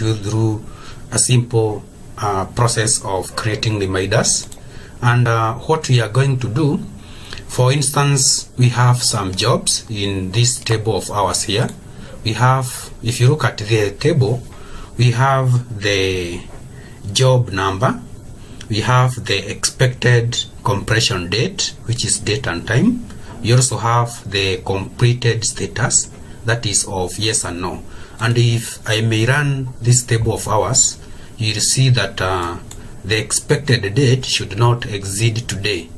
you through a simple process of creating reminders. And what we are going to do, for instance, we have some jobs in this table of ours here. We have, if you look at the table, we have the job number, we have the expected compression date, which is date and time. We also have the completed status, that is of yes and no. And if I may run this table of ours, you'll see that the expected date should not exceed today.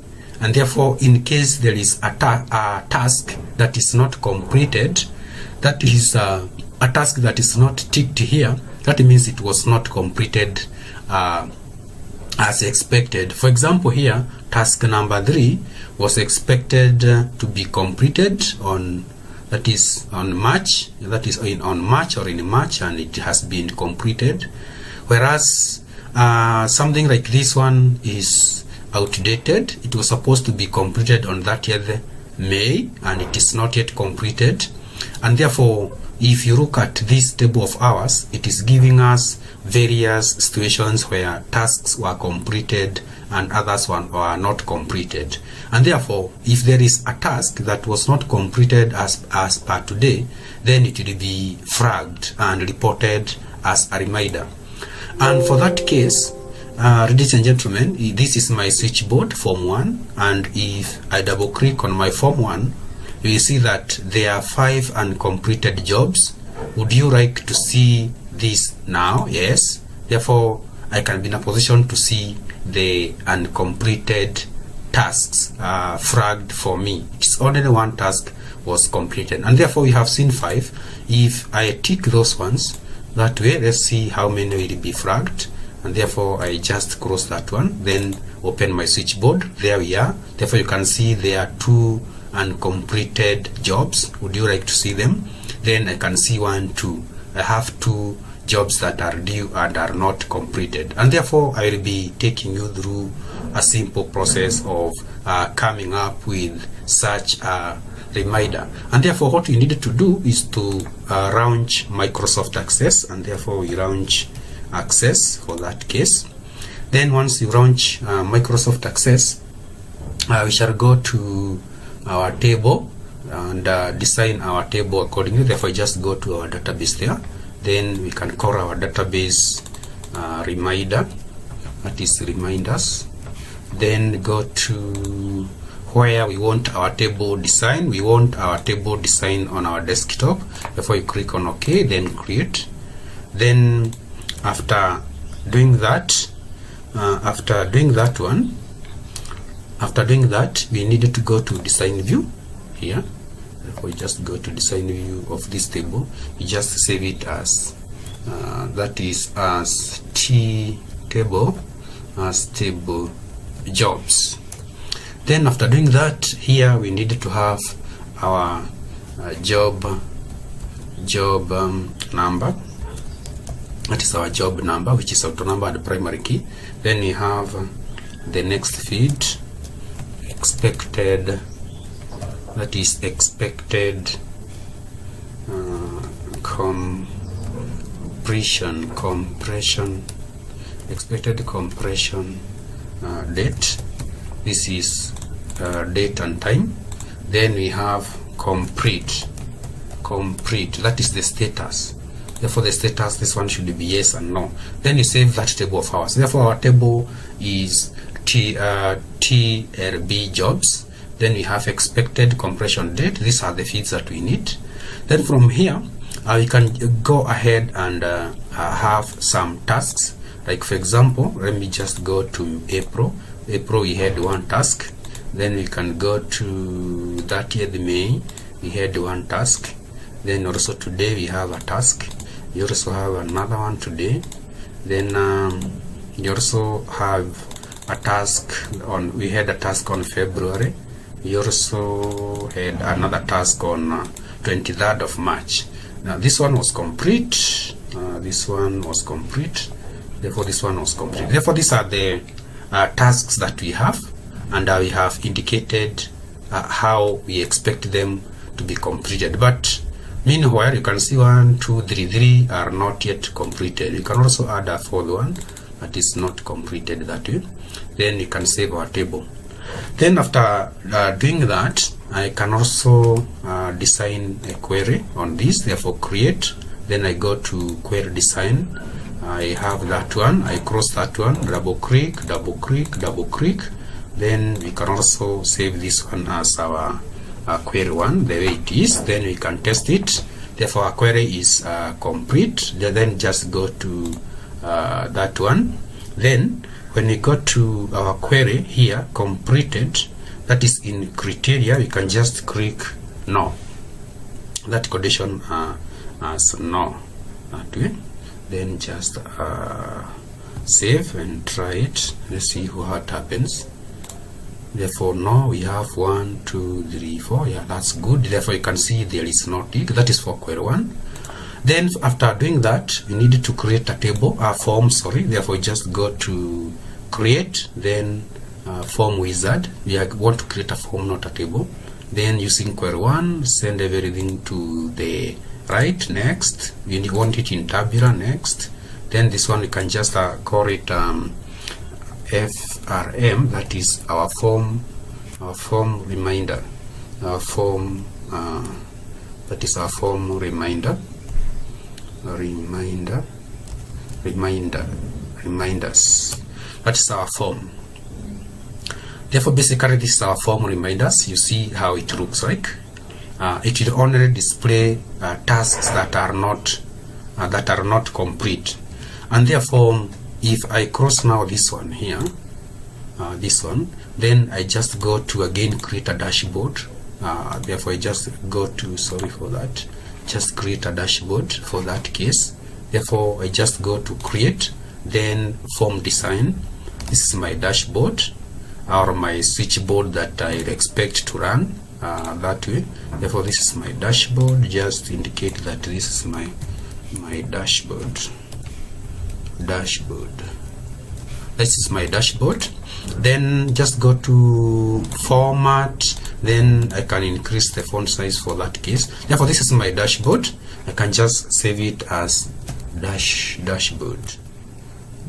And therefore, in case there is a task that is not completed, that is a task that is not ticked here, that means it was not completed as expected. For example, here, task number 3 was expected to be completed on, that is on March, that is on March or in March, and it has been completed. Whereas something like this one is outdated. It was supposed to be completed on 30th May, and it is not yet completed. And therefore, if you look at this table of ours, it is giving us various situations where tasks were completed and others were not completed. And therefore, if there is a task that was not completed as per today, then it will be flagged and reported as a reminder. And for that case, ladies and gentlemen, this is my switchboard form 1, and if I double click on my form 1, you will see that there are 5 uncompleted jobs. Would you like to see this now? Yes. Therefore, I can be in a position to see the uncompleted tasks flagged for me. It's only one task was completed, and therefore we have seen 5. If I tick those ones that way, let's see how many will be flagged. And therefore I just close that one, then open my switchboard. There we are. Therefore you can see there are 2 uncompleted jobs. Would you like to see them? Then I can see 1, 2. I have 2 jobs that are due and are not completed, and therefore I will be taking you through a simple process of coming up with such a reminder. And therefore what we need to do is to launch Microsoft Access, and therefore we launch Access for that case. Then once you launch Microsoft Access, we shall go to our table and design our table accordingly. Therefore just go to our database there, then we can call our database reminder, that is reminders. Then go to where we want our table design. We want our table design on our desktop. Therefore you click on OK, then create. Then after doing that, we needed to go to design view here. Therefore you just go to design view of this table. You just save it as that is as table jobs. Then after doing that, here we needed to have our job number. That is our job number, which is auto number and primary key. Then we have the next field, expected, that is expected compression, expected compression date. This is date and time. Then we have complete, that is the status. Therefore the status, this one should be yes and no. Then you save that table of ours. Therefore our table is TLB jobs. Then we have expected compression date. These are the fields that we need. Then from here we can go ahead and have some tasks. Like for example, let me just go to April. We had 1 task. Then we can go to 30th May. We had 1 task. Then also today we have a task. You also have another one today. Then you also have a task on, we had a task on February. We also had another task on 23rd of March. Now this one was complete. This one was complete. Therefore this one was complete. Therefore these are the tasks that we have, and we have indicated how we expect them to be completed. But Meanwhile, you can see 1, 2, 3, 3 are not yet completed. You can also add a fourth one that is not completed that way. Then you can save our table. Then after doing that, I can also design a query on this. Therefore, create. Then I go to query design. I have that one. I cross that one. Double click, double click, double click. Then we can also save this one as our query one, the way it is. Then we can test it. Therefore, our query is complete. Then just go to that one. Then when we go to our query here, completed, that is in criteria, we can just click no. That condition as no. That way. Then just save and try it. Let's see what happens. Therefore, no, we have 1, 2, 3, 4. Yeah, that's good. Therefore, you can see there is no tick. That is for query 1. Then, after doing that, we need to create a table, a form. Sorry. Therefore, just go to create, then form wizard. We want to create a form, not a table. Then, using query 1, send everything to the right. Next, we want it in tabular. Next, then this one we can just call it FRM, that is our form reminder, that is our form reminders. That is our form. Therefore, basically, this is our form reminders. You see how it looks like. It will only display tasks that are not complete, and therefore, if I cross now this one here, this one, then I just go to again create a dashboard. Therefore, I just go to, sorry for that, just create a dashboard for that case. Therefore, I just go to create, then form design. This is my dashboard or my switchboard that I expect to run that way. Therefore, this is my dashboard. Just indicate that this is my dashboard. This is my dashboard. Then just go to format. Then I can increase the font size for that case. Therefore, this is my dashboard. I can just save it as dashboard.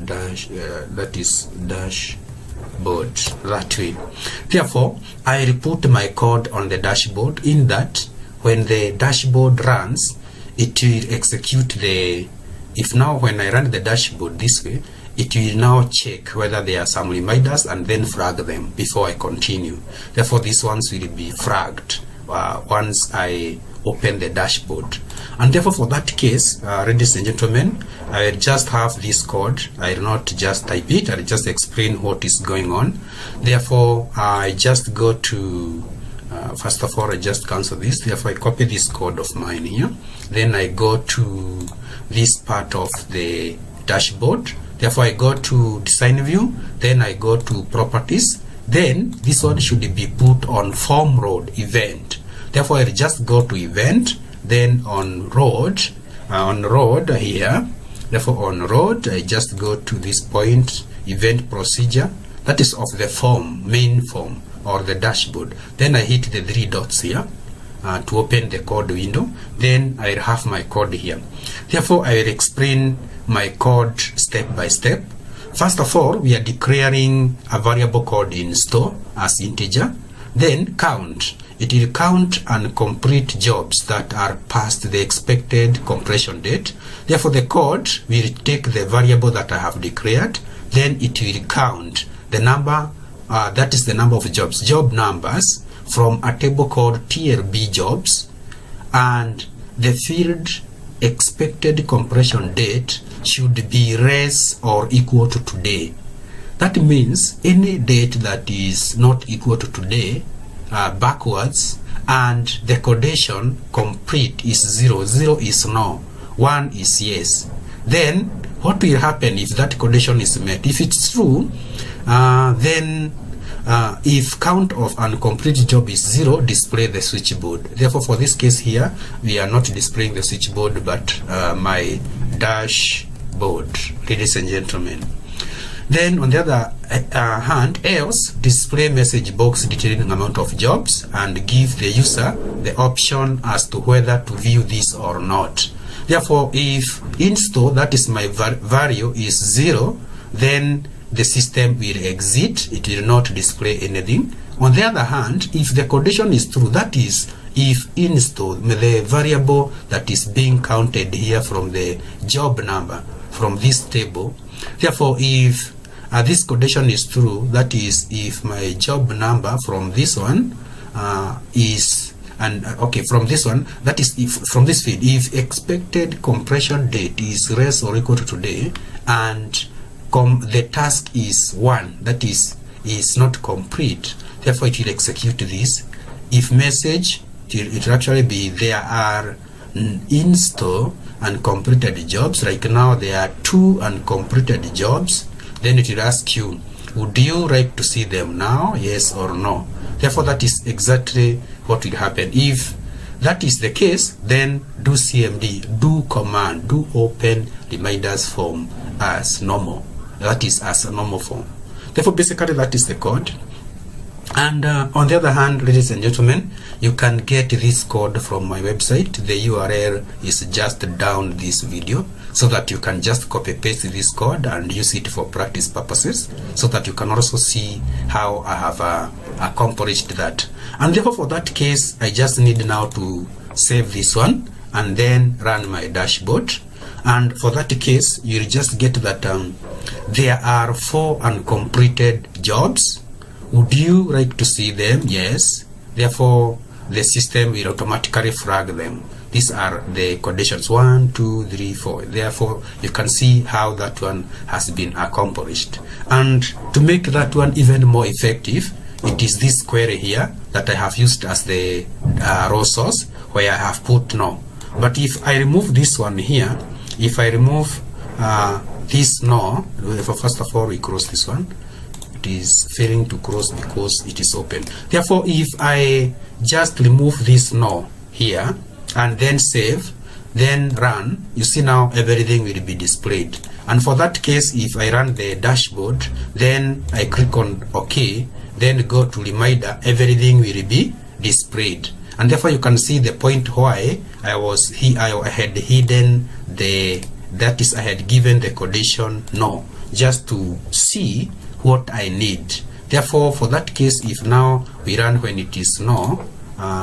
That is dashboard that way. Therefore, I will put my code on the dashboard, in that when the dashboard runs, it will execute the. If now when I run the dashboard this way, it will now check whether there are some reminders and then flag them before I continue. Therefore, these ones will be flagged once I open the dashboard. And therefore, for that case, ladies and gentlemen, I will just have this code. I will not just type it. I will just explain what is going on. Therefore, I just go to, first of all, I just cancel this. Therefore, I copy this code of mine here. Then I go to this part of the dashboard. Therefore, I go to design view. Then I go to properties. Then this one should be put on form road event. Therefore, I just go to event. Then on road here. Therefore, on road, I just go to this point, event procedure. That is of the form, main form or the dashboard. Then I hit the 3 dots here to open the code window. Then I have my code here. Therefore, I will explain my code step by step. First of all, we are declaring a variable called in store as integer. Then count. It will count and complete jobs that are past the expected completion date. Therefore, the code will take the variable that I have declared. Then it will count the number, that is the number of jobs, job numbers from a table called TLB jobs, and the field expected completion date should be less or equal to today. That means any date that is not equal to today backwards, and the condition complete is 0. 0 is no, 1 is yes. Then what will happen if that condition is met? If it's true, then if count of incomplete job is 0, display the switchboard. Therefore, for this case here, we are not displaying the switchboard, but my dashboard, ladies and gentlemen. Then on the other hand, else display message box detailing amount of jobs and give the user the option as to whether to view this or not. Therefore, if install, that is my value, is 0, then the system will exit. It will not display anything. On the other hand, if the condition is true, that is, if install, the variable that is being counted here from the job number from this table, therefore, if this condition is true, that is, if my job number from this one is, and okay, from this one, that is, if from this field, if expected compression date is less or equal to today, and the task is 1, that is not complete, therefore it will execute this. If message, it will actually be there are install and completed jobs. Like now there are 2 uncompleted jobs. Then it will ask you, would you like to see them now, yes or no? Therefore that is exactly what will happen. If that is the case, then do CMD, do command, do open reminders form as normal. That is as a normal form. Therefore basically that is the code. And on the other hand, ladies and gentlemen, you can get this code from my website. The URL is just down this video, so that you can just copy paste this code and use it for practice purposes, so that you can also see how I have accomplished that. And therefore for that case, I just need now to save this one and then run my dashboard. And for that case, you'll just get that there are 4 uncompleted jobs. Would you like to see them? Yes. Therefore, the system will automatically flag them. These are the conditions 1, 2, 3, 4. Therefore, you can see how that one has been accomplished. And to make that one even more effective, it is this query here that I have used as the raw source, where I have put no. But if I remove this one here, if I remove this no, first of all we close this one. It is failing to close because it is open. Therefore, if I just remove this no here and then save, then run, you see now everything will be displayed. And for that case, if I run the dashboard, then I click on OK, then go to reminder, everything will be displayed. And therefore you can see the point why I had hidden that is, I had given the condition no, just to see what I need. Therefore for that case, if now we run when it is no,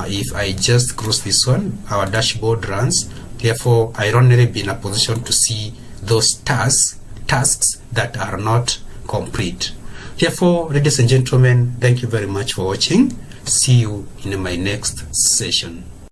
if I just close this one, our dashboard runs. Therefore I only be in a position to see those tasks that are not complete. Therefore, ladies and gentlemen, thank you very much for watching. See you in my next session.